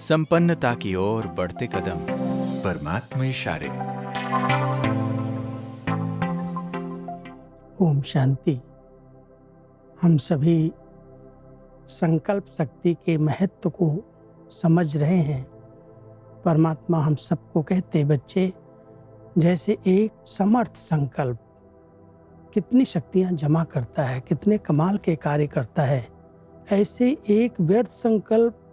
संपन्नता की ओर बढ़ते कदम, परमात्मा इशारे। ओम शांति। हम सभी संकल्प शक्ति के महत्व को समझ रहे हैं। परमात्मा हम सबको कहते, बच्चे, जैसे एक समर्थ संकल्प कितनी शक्तियां जमा करता है, कितने कमाल के कार्य करता है, ऐसे एक व्यर्थ संकल्प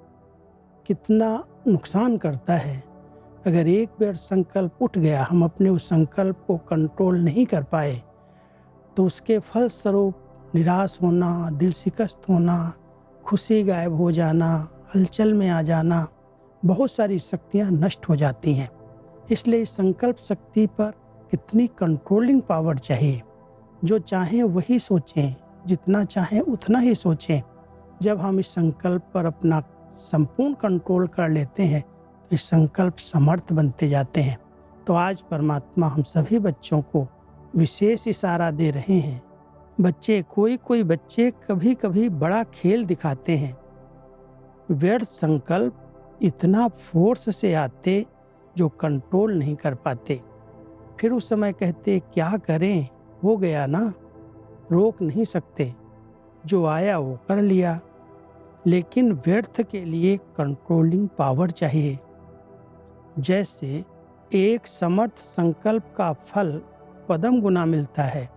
कितना नुकसान करता है। अगर एक व्यर्थ संकल्प उठ गया, हम अपने उस संकल्प को कंट्रोल नहीं कर पाए, तो उसके फलस्वरूप निराश होना, दिल शिकस्त होना, खुशी गायब हो जाना, हलचल में आ जाना, बहुत सारी शक्तियां नष्ट हो जाती हैं। इसलिए इस संकल्प शक्ति पर कितनी कंट्रोलिंग पावर चाहिए। जो चाहें वही सोचें, जितना चाहें उतना ही सोचें। जब हम इस संकल्प पर अपना संपूर्ण कंट्रोल कर लेते हैं तो इस संकल्प समर्थ बनते जाते हैं। तो आज परमात्मा हम सभी बच्चों को विशेष इशारा दे रहे हैं। बच्चे, कोई बच्चे कभी कभी बड़ा खेल दिखाते हैं। व्यर्थ संकल्प इतना फोर्स से आते जो कंट्रोल नहीं कर पाते। फिर उस समय कहते, क्या करें, हो गया ना, रोक नहीं सकते, जो आया वो कर लिया। लेकिन व्यर्थ के लिए कंट्रोलिंग पावर चाहिए। जैसे एक समर्थ संकल्प का फल पदम गुना मिलता है,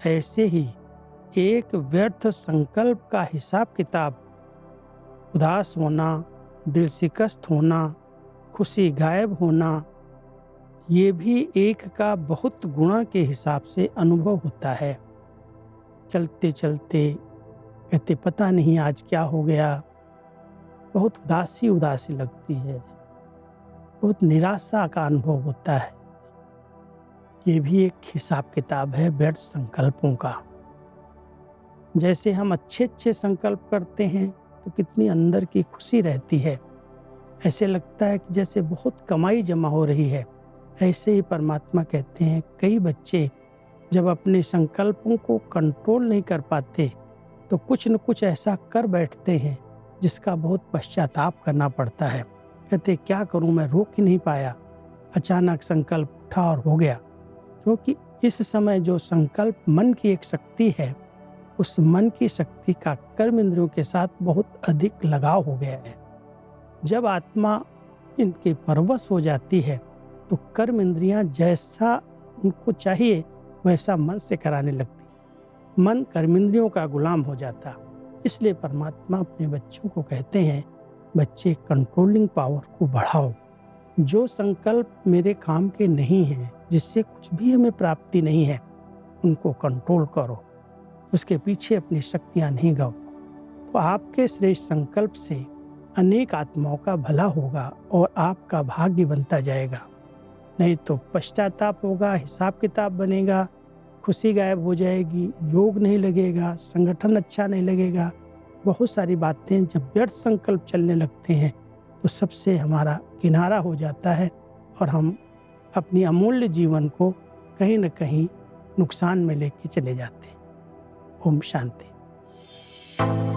ऐसे ही एक व्यर्थ संकल्प का हिसाब किताब, उदास होना, दिल शिकस्त होना, खुशी गायब होना, ये भी एक का बहुत गुणा के हिसाब से अनुभव होता है। चलते चलते कहते, पता नहीं आज क्या हो गया, बहुत उदासी लगती है, बहुत निराशा का अनुभव होता है। ये भी एक हिसाब किताब है व्यर्थ संकल्पों का। जैसे हम अच्छे संकल्प करते हैं तो कितनी अंदर की खुशी रहती है, ऐसे लगता है कि जैसे बहुत कमाई जमा हो रही है। ऐसे ही परमात्मा कहते हैं, कई बच्चे जब अपने संकल्पों को कंट्रोल नहीं कर पाते तो कुछ न कुछ ऐसा कर बैठते हैं जिसका बहुत पश्चाताप करना पड़ता है। कहते, क्या करूं, मैं रोक ही नहीं पाया, अचानक संकल्प उठा और हो गया। क्योंकि इस समय जो संकल्प मन की एक शक्ति है, उस मन की शक्ति का कर्म इंद्रियों के साथ बहुत अधिक लगाव हो गया है। जब आत्मा इनके परवश हो जाती है तो कर्म इंद्रियां जैसा उनको चाहिए वैसा मन से कराने लगती। मन कर्मेंद्रियों का गुलाम हो जाता। इसलिए परमात्मा अपने बच्चों को कहते हैं, बच्चे, कंट्रोलिंग पावर को बढ़ाओ। जो संकल्प मेरे काम के नहीं हैं, जिससे कुछ भी हमें प्राप्ति नहीं है, उनको कंट्रोल करो, उसके पीछे अपनी शक्तियां नहीं गाओ। तो आपके श्रेष्ठ संकल्प से अनेक आत्माओं का भला होगा और आपका भाग्य बनता जाएगा। नहीं तो पश्चाताप होगा, हिसाब किताब बनेगा, खुशी गायब हो जाएगी, योग नहीं लगेगा, संगठन अच्छा नहीं लगेगा। बहुत सारी बातें जब व्यर्थ संकल्प चलने लगते हैं तो सबसे हमारा किनारा हो जाता है और हम अपनी अमूल्य जीवन को कहीं न कहीं नुकसान में लेके चले जाते हैं। ओम शांति।